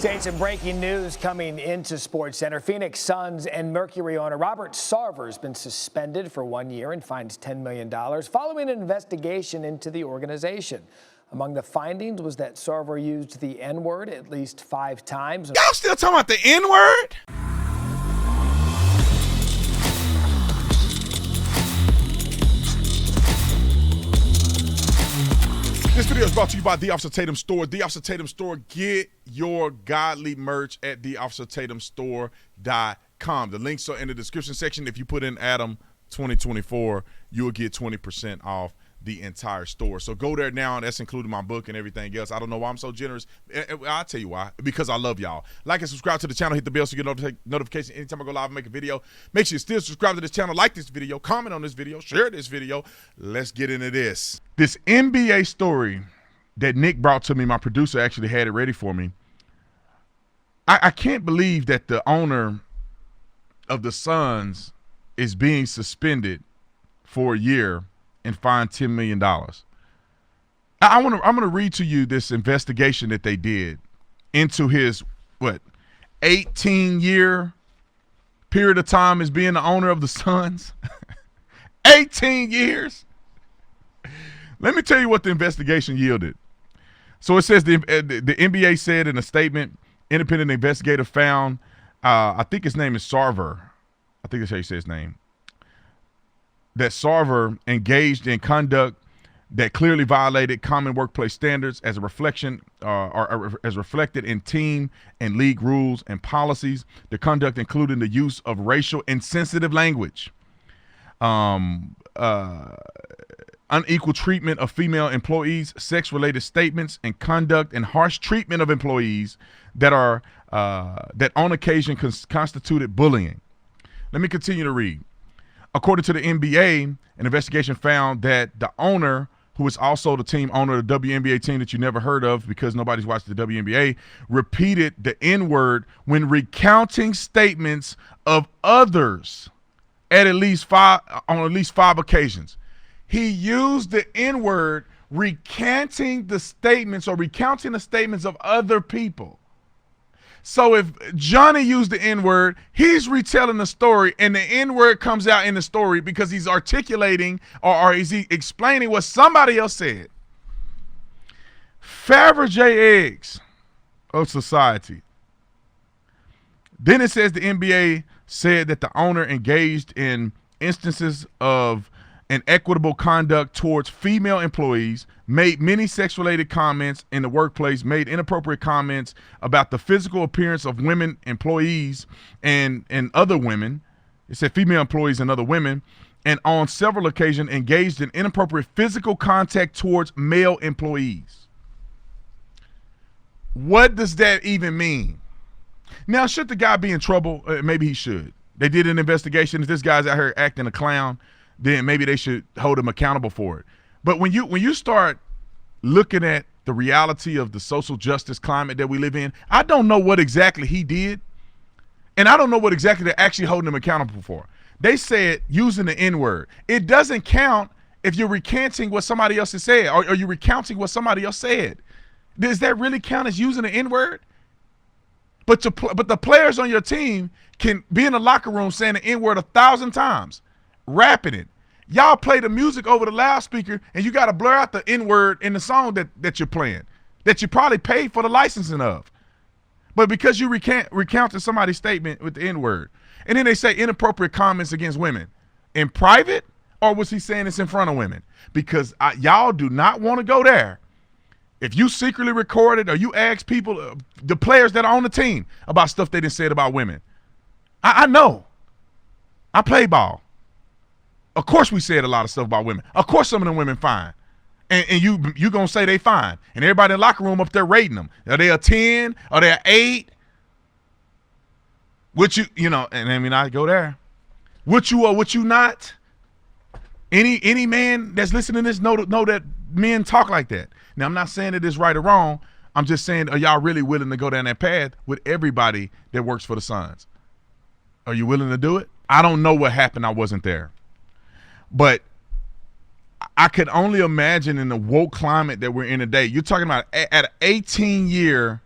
Jason, breaking news coming into SportsCenter. Phoenix Suns and Mercury owner Robert Sarver has been suspended for 1 year and fined $10 million following an investigation into the organization. Among the findings was that Sarver used the N-word at least 5 times. Y'all still talking about the N-word? This video is brought to you by The Officer Tatum Store. The Officer Tatum Store, get your godly merch at theofficertatumstore.com. The links are in the description section. If you put in Adam 2024, you will get 20% off the entire store. So go there now. That's including my book and everything else. I don't know why I'm so generous. I'll tell you why. Because I love y'all. Like and subscribe to the channel. Hit the bell so you get notification anytime I go live and make a video. Make sure you still subscribe to this channel. Like this video. Comment on this video. Share this video. Let's get into this. This NBA story that Nick brought to me, my producer actually had it ready for me. I can't believe that the owner of the Suns is being suspended for a year and fined $10 million. I'm gonna read to you this investigation that they did into his 18-year period of time as being the owner of the Suns. 18 years. Let me tell you what the investigation yielded. So it says the NBA said in a statement, independent investigator found, I think his name is Sarver. I think that's how you say his name. That Sarver engaged in conduct that clearly violated common workplace standards as a reflection or as reflected in team and league rules and policies. The conduct including the use of racial insensitive language, unequal treatment of female employees, sex-related statements and conduct, and harsh treatment of employees that on occasion constituted bullying. Let me continue to read. According to the NBA, an investigation found that the owner, who is also the team owner of the WNBA team that you never heard of because nobody's watched the WNBA, repeated the N-word when recounting statements of others on at least five occasions. He used the N-word recounting the statements of other people. So if Johnny used the N-word, he's retelling the story, and the N-word comes out in the story because he's articulating or is he explaining what somebody else said. Fabergé eggs of society. Then it says the NBA said that the owner engaged in instances of inequitable conduct towards female employees, made many sex-related comments in the workplace, made inappropriate comments about the physical appearance of women employees and other women. It said female employees and other women, and on several occasions engaged in inappropriate physical contact towards male employees. What does that even mean? Now, should the guy be in trouble? Maybe he should. They did an investigation. If this guy's out here acting a clown, then maybe they should hold him accountable for it. But when you start looking at the reality of the social justice climate that we live in, I don't know what exactly he did, and I don't know what exactly they're actually holding him accountable for. They said using the N-word. It doesn't count if you're recanting what somebody else has said or you're recounting what somebody else said. Does that really count as using the N-word? But the players on your team can be in the locker room saying the N-word 1,000 times. Rapping it. Y'all play the music over the loudspeaker and you got to blur out the N-word in the song that you're playing, that you probably paid for the licensing of. But because you recounted somebody's statement with the N-word, and then they say inappropriate comments against women in private, or was he saying this in front of women? Because y'all do not want to go there. If you secretly recorded or you ask people, the players that are on the team, about stuff they didn't say about women. I know. I play ball. Of course we said a lot of stuff about women. Of course some of them women fine. And you going to say they fine. And everybody in the locker room up there rating them. Are they a 10? Are they an 8? Would you know, and I mean, I go there. Would you or would you not? Any man that's listening to this know that men talk like that. Now, I'm not saying that it's right or wrong. I'm just saying, are y'all really willing to go down that path with everybody that works for the Suns? Are you willing to do it? I don't know what happened. I wasn't there. But I could only imagine in the woke climate that we're in today. You're talking about at an 18-year,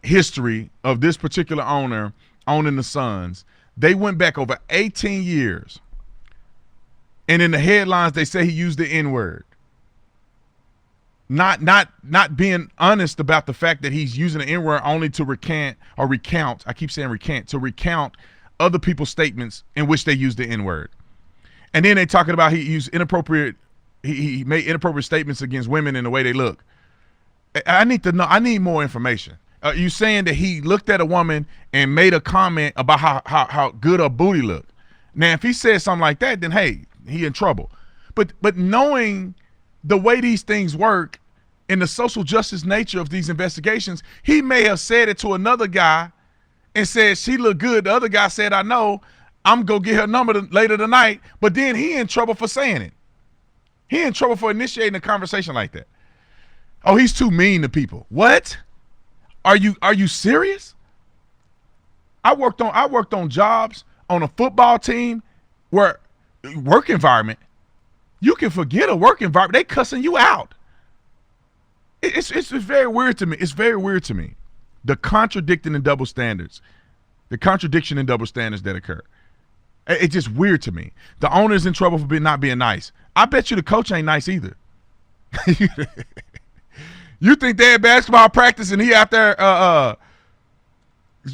history of this particular owner owning the Suns. They went back over 18 years. And in the headlines, they say he used the N-word. Not being honest about the fact that he's using the N-word only to recount, I keep saying recant, to recount other people's statements in which they use the N-word. And then they talking about he used inappropriate, he made inappropriate statements against women in the way they look. I need to know, I need more information. You saying that he looked at a woman and made a comment about how good her booty looked. Now, if he said something like that, then hey, he in trouble. But knowing the way these things work and the social justice nature of these investigations, he may have said it to another guy and said she looked good. The other guy said, I know, I'm going to get her number later tonight. But then he in trouble for saying it. He in trouble for initiating a conversation like that. Oh, he's too mean to people. What? Are you serious? I worked on jobs on a football team where work environment, you can forget a work environment. They cussing you out. It's very weird to me. It's very weird to me. The contradicting and double standards, the contradiction and double standards that occur. It's just weird to me. The owner's in trouble for not being nice. I bet you the coach ain't nice either. You think they at basketball practice and he out there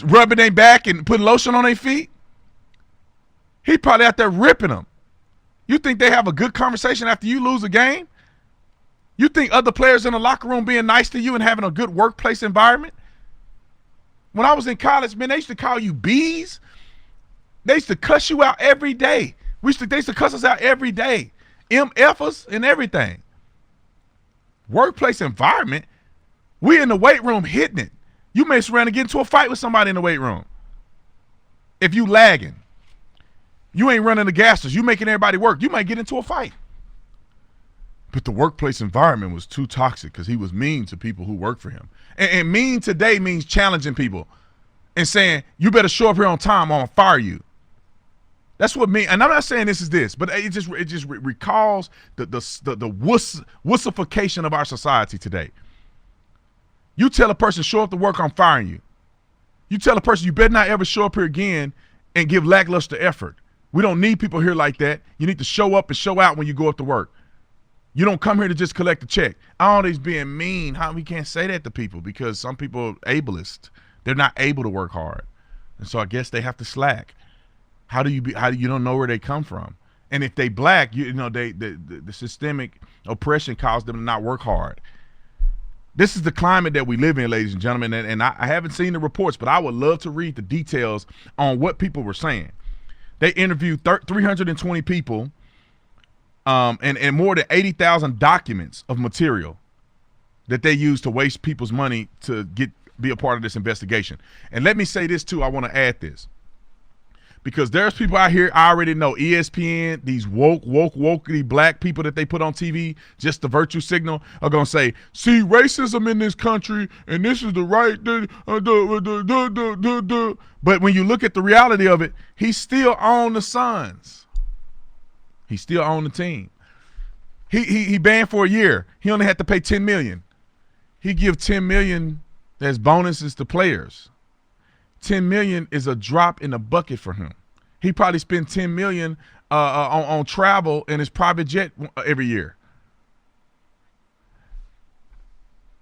rubbing their back and putting lotion on their feet? He probably out there ripping them. You think they have a good conversation after you lose a game? You think other players in the locker room being nice to you and having a good workplace environment? When I was in college, man, they used to call you bees. They used to cuss you out every day. They used to cuss us out every day. MFers and everything. Workplace environment, we in the weight room hitting it. You may surround and get into a fight with somebody in the weight room. If you lagging, you ain't running the gases, you making everybody work, you might get into a fight. But the workplace environment was too toxic because he was mean to people who work for him. And mean today means challenging people and saying, you better show up here on time or I'll fire you. That's what mean. And I'm not saying this is this, but it just recalls the wussification of our society today. You tell a person, show up to work, I'm firing you. You tell a person, you better not ever show up here again and give lackluster effort. We don't need people here like that. You need to show up and show out when you go up to work. You don't come here to just collect a check. Always being mean. How we can't say that to people because some people are ableist. They're not able to work hard. And so I guess they have to slack. How do you don't know where they come from? And if they black, the systemic oppression caused them to not work hard. This is the climate that we live in, ladies and gentlemen. And I haven't seen the reports, but I would love to read the details on what people were saying. They interviewed 320 people and more than 80,000 documents of material that they used to waste people's money to be a part of this investigation. And let me say this too, I want to add this. Because there's people out here, I already know, ESPN, these wokey black people that they put on TV, just the virtue signal, are going to say, see racism in this country, and this is the right, But when you look at the reality of it, he still owned the Suns. He still owned the team. He banned for a year. He only had to pay $10 million. He give $10 million as bonuses to players. $10 million is a drop in the bucket for him. He probably spent $10 million on travel in his private jet every year.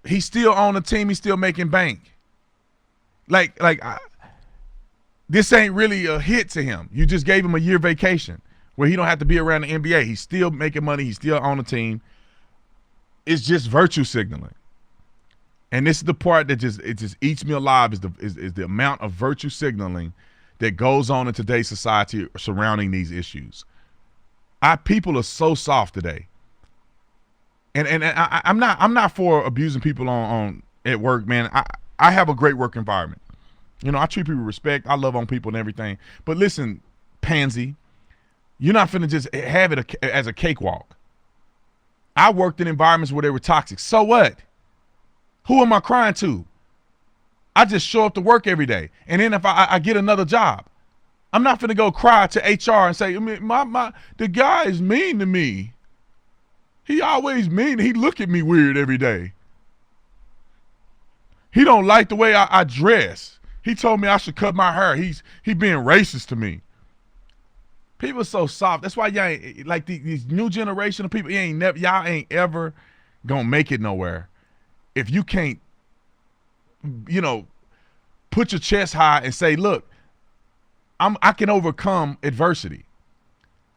He's still on the team. He's still making bank. This ain't really a hit to him. You just gave him a year vacation where he don't have to be around the NBA. He's still making money. He's still on the team. It's just virtue signaling. And this is the part that just eats me alive is the amount of virtue signaling that goes on in today's society surrounding these issues. Our people are so soft today. And I'm not for abusing people on at work, man. I have a great work environment. I treat people with respect. I love on people and everything. But listen, pansy, you're not finna just have it as a cakewalk. I worked in environments where they were toxic. So what? Who am I crying to? I just show up to work every day. And then if I get another job, I'm not finna go cry to HR and say, the guy is mean to me. He always mean. He look at me weird every day. He don't like the way I dress. He told me I should cut my hair. He being racist to me. People are so soft. That's why y'all ain't, like these new generation of people, y'all ain't ever gonna make it nowhere if you can't, put your chest high and say, look, I can overcome adversity.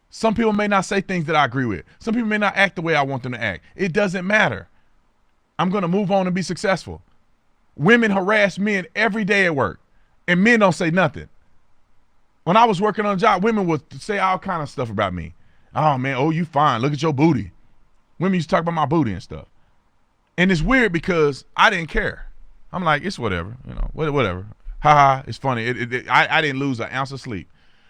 Some people may not say things that I agree with. Some people may not act the way I want them to act. It doesn't matter. I'm gonna move on and be successful. Women harass men every day at work, and men don't say nothing. When I was working on a job, women would say all kind of stuff about me. Oh, man, you fine. Look at your booty. Women used to talk about my booty and stuff. And it's weird because I didn't care. I'm like, it's whatever, whatever. Ha, it's funny. I didn't lose an ounce of sleep.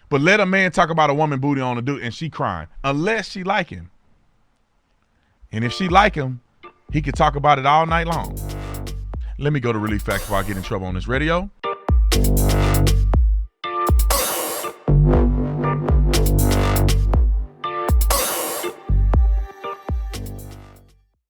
But let a man talk about a woman booty on a dude and she crying, unless she like him. And if she like him, he could talk about it all night long. Let me go to Relief Facts before I get in trouble on this radio.